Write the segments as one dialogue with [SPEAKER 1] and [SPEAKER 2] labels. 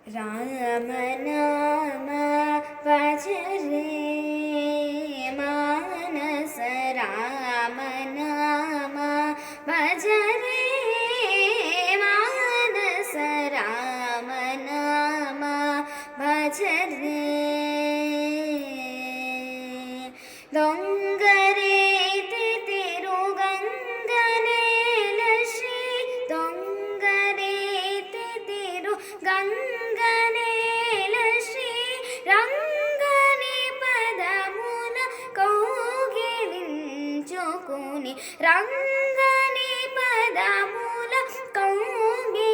[SPEAKER 1] राम नाम भज रे मानस राम नाम भज रे मानस राम नाम भज रे दೊಂಗರೆ ತಿರುಗಂಗನೇಲ ಶ್ರೀ ದೊಂಗರೆ ತಿರುಗಂಗನೇಲ ಶ್ರೀ ರಂಗನಿ ಪದಮುಲ ಕೌಗಿಲಿಂಚುಕುನಿ ರಂಗನಿ ಪದಮುಲ ಕೌಗಿಲಿಂಚುಕುನಿ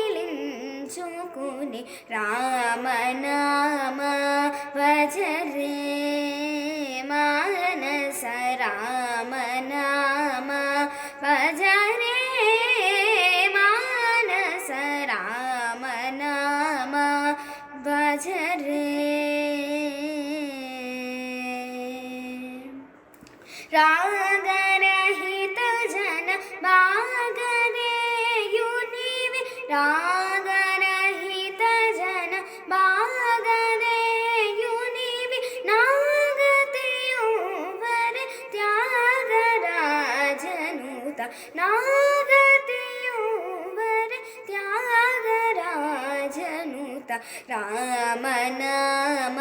[SPEAKER 1] ರಾಮ ನಾಮ ಭಜ ರೇ ಮಾನಸ ರಾಮ ನಾಮ ಭಜ ರೇ ಮಾನಸ ರಾಮ ನಾಮ ಭಜ ರೇ ರಾಗರಹಿತ ಜನ ಭಾಗದೆಯು ನೀವೆ ರಾಗರಹಿತ ಜನ ಭಾಗದೆಯು ನೀವೆ ನಾಗತಿಯುವರೆ ತ್ಯಾಗರಾಜನೂತ ನಾಗತಿಯುವರೆ ತ್ಯಾಗರಾಜನೂತ ರಾಮ ನಾಮ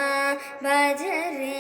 [SPEAKER 1] ಭಜ ರೇ